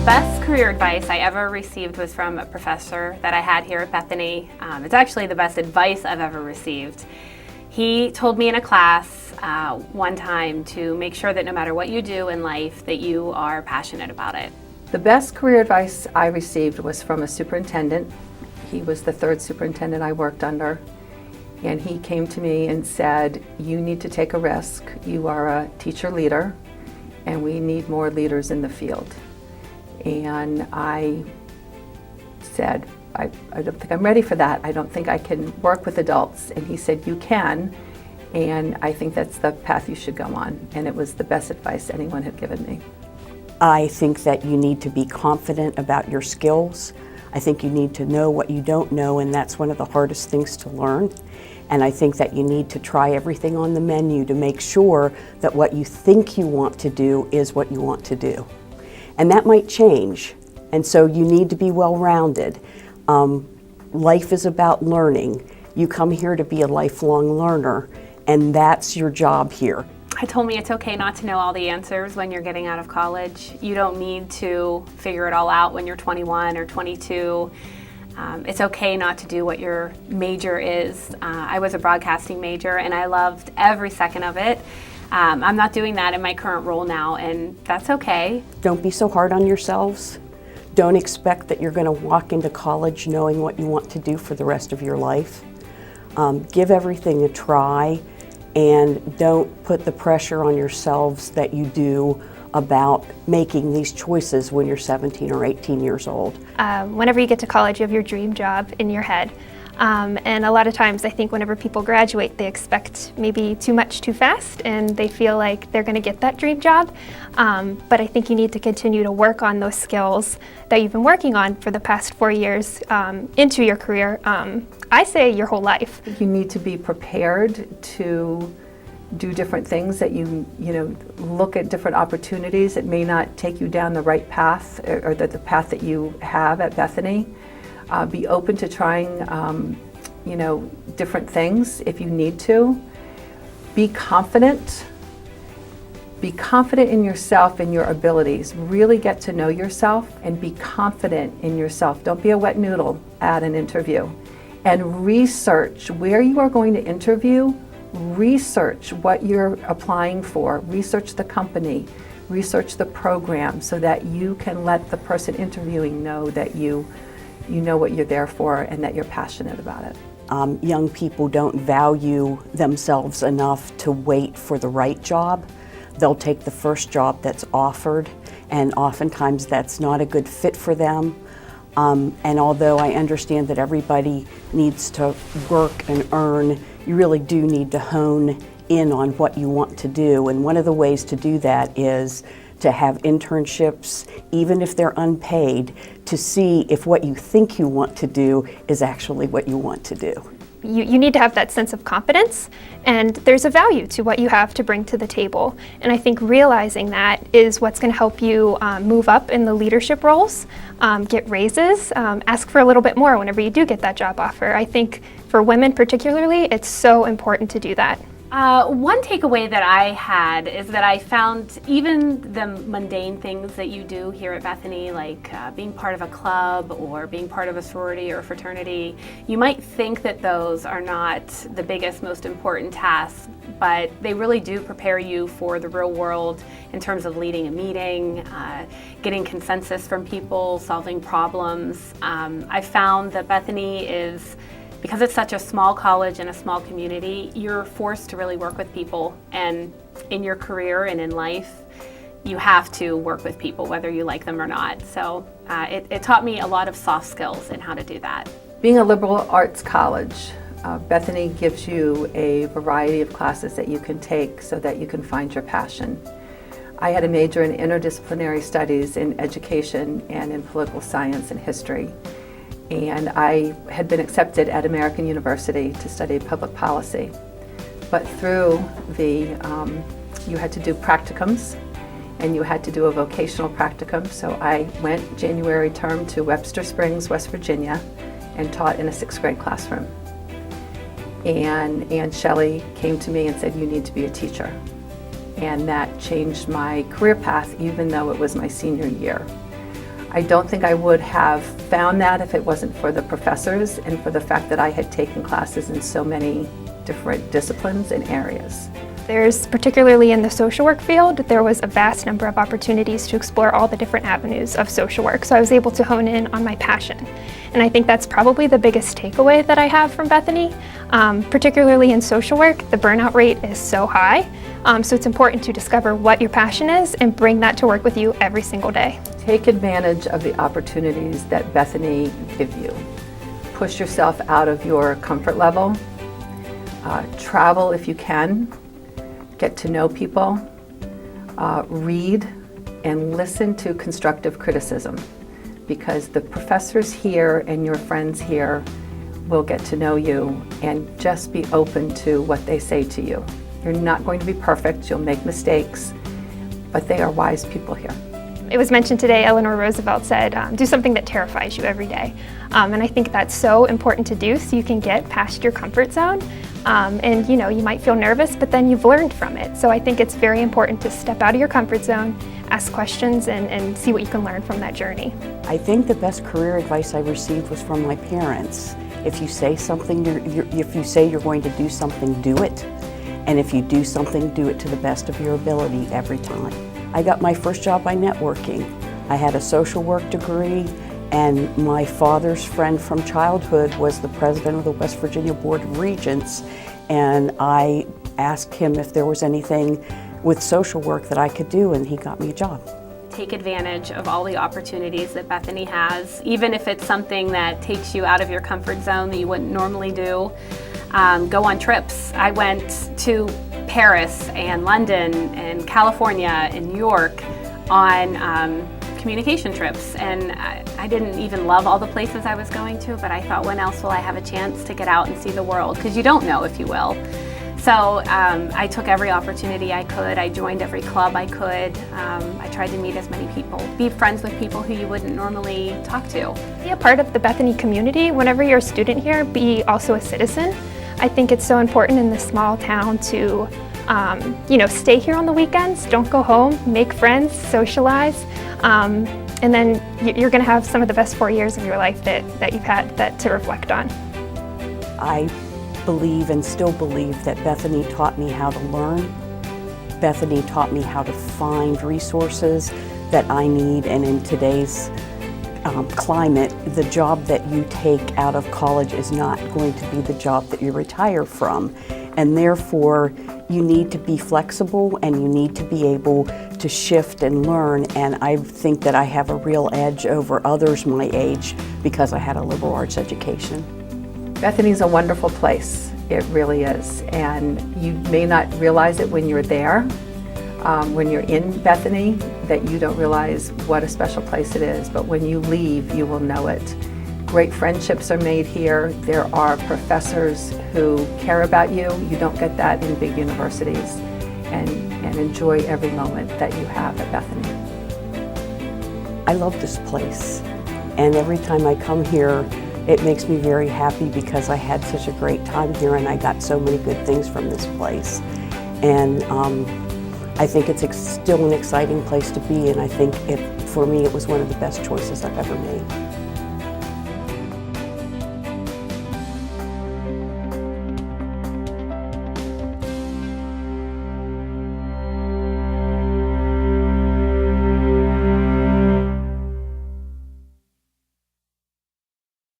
Best career advice I ever received was from a professor that I had here at Bethany. It's actually the best advice I've ever received. He told me in a class one time to make sure that no matter what you do in life, that you are passionate about it. The best career advice I received was from a superintendent. He was the third superintendent I worked under. And he came to me and said, "You need to take a risk. You are a teacher leader, and we need more leaders in the field." And I said, I don't think I'm ready for that. I don't think I can work with adults. And he said, "You can, and I think that's the path you should go on." And it was the best advice anyone had given me. I think that you need to be confident about your skills. I think you need to know what you don't know, and that's one of the hardest things to learn. And I think that you need to try everything on the menu to make sure that what you think you want to do is what you want to do. And that might change, and so you need to be well-rounded. Life is about learning. You come here to be a lifelong learner, and that's your job here. He told me it's okay not to know all the answers when you're getting out of college. You don't need to figure it all out when you're 21 or 22. It's okay not to do what your major is. I was a broadcasting major and I loved every second of it. I'm not doing that in my current role now, and that's okay. Don't be so hard on yourselves. Don't expect that you're going to walk into college knowing what you want to do for the rest of your life. Give everything a try, and don't put the pressure on yourselves that you do about making these choices when you're 17 or 18 years old. Whenever you get to college, you have your dream job in your head. And a lot of times I think whenever people graduate, they expect maybe too much too fast, and they feel like they're going to get that dream job. But I think you need to continue to work on those skills that you've been working on for the past 4 years into your career. I say your whole life. You need to be prepared to do different things, that you look at different opportunities. It may not take you down the right path or the path that you have at Bethany. Be open to trying different things if you need to. Be confident. Be confident in yourself and your abilities. Really get to know yourself and be confident in yourself. Don't be a wet noodle at an interview. And research where you are going to interview. Research what you're applying for. Research the company. Research the program so that you can let the person interviewing know that you know what you're there for and that you're passionate about it. Young people don't value themselves enough to wait for the right job. They'll take the first job that's offered, and oftentimes that's not a good fit for them. And although I understand that everybody needs to work and earn, you really do need to hone in on what you want to do. And one of the ways to do that is to have internships, even if they're unpaid, to see if what you think you want to do is actually what you want to do. You need to have that sense of confidence, and there's a value to what you have to bring to the table. And I think realizing that is what's going to help you move up in the leadership roles, get raises, ask for a little bit more whenever you do get that job offer. I think for women particularly, it's so important to do that. One takeaway that I had is that I found even the mundane things that you do here at Bethany, like being part of a club or being part of a sorority or a fraternity, you might think that those are not the biggest, most important tasks, but they really do prepare you for the real world in terms of leading a meeting, getting consensus from people, solving problems. I found that Bethany is, because it's such a small college and a small community, you're forced to really work with people. And in your career and in life, you have to work with people, whether you like them or not. So it taught me a lot of soft skills in how to do that. Being a liberal arts college, Bethany gives you a variety of classes that you can take so that you can find your passion. I had a major in interdisciplinary studies in education and in political science and history. And I had been accepted at American University to study public policy. But through you had to do practicums, and you had to do a vocational practicum. So I went January term to Webster Springs, West Virginia, and taught in a 6th grade classroom. And Ann Shelley came to me and said, "You need to be a teacher." And that changed my career path, even though it was my senior year. I don't think I would have found that if it wasn't for the professors and for the fact that I had taken classes in so many different disciplines and areas. There's, particularly in the social work field, there was a vast number of opportunities to explore all the different avenues of social work, so I was able to hone in on my passion. And I think that's probably the biggest takeaway that I have from Bethany. Particularly in social work, the burnout rate is so high, so it's important to discover what your passion is and bring that to work with you every single day. Take advantage of the opportunities that Bethany give you. Push yourself out of your comfort level. Travel if you can. Get to know people, read and listen to constructive criticism, because the professors here and your friends here will get to know you, and just be open to what they say to you. You're not going to be perfect, you'll make mistakes, but they are wise people here. It was mentioned today, Eleanor Roosevelt said, do something that terrifies you every day. And I think that's so important to do so you can get past your comfort zone. And you know, you might feel nervous, but then you've learned from it. So I think it's very important to step out of your comfort zone, ask questions, and see what you can learn from that journey. I think the best career advice I received was from my parents. If you say something, if you say you're going to do something, do it. And if you do something, do it to the best of your ability every time. I got my first job by networking. I had a social work degree, and my father's friend from childhood was the president of the West Virginia Board of Regents, and I asked him if there was anything with social work that I could do, and he got me a job. Take advantage of all the opportunities that Bethany has, even if it's something that takes you out of your comfort zone that you wouldn't normally do. Go on trips. I went to Paris and London and California and New York on communication trips, and I didn't even love all the places I was going to, but I thought, when else will I have a chance to get out and see the world? Because you don't know if you will. So I took every opportunity I could. I joined every club I could. I tried to meet as many people, be friends with people who you wouldn't normally talk to. Be a part of the Bethany community. Whenever you're a student here, be also a citizen. I think it's so important in this small town to stay here on the weekends, don't go home, make friends, socialize, and then you're going to have some of the best 4 years of your life that you've had that to reflect on. I believe and still believe that Bethany taught me how to learn. Bethany taught me how to find resources that I need, and in today's climate, the job that you take out of college is not going to be the job that you retire from. And therefore, you need to be flexible and you need to be able to shift and learn. And I think that I have a real edge over others my age because I had a liberal arts education. Bethany's a wonderful place. It really is. And you may not realize it when you're there. When you're in Bethany, that you don't realize what a special place it is, but when you leave, you will know it. Great friendships are made here. There are professors who care about you. You don't get that in big universities. And enjoy every moment that you have at Bethany. I love this place, and every time I come here, it makes me very happy because I had such a great time here and I got so many good things from this place. And I think it's still an exciting place to be, and I think for me it was one of the best choices I've ever made.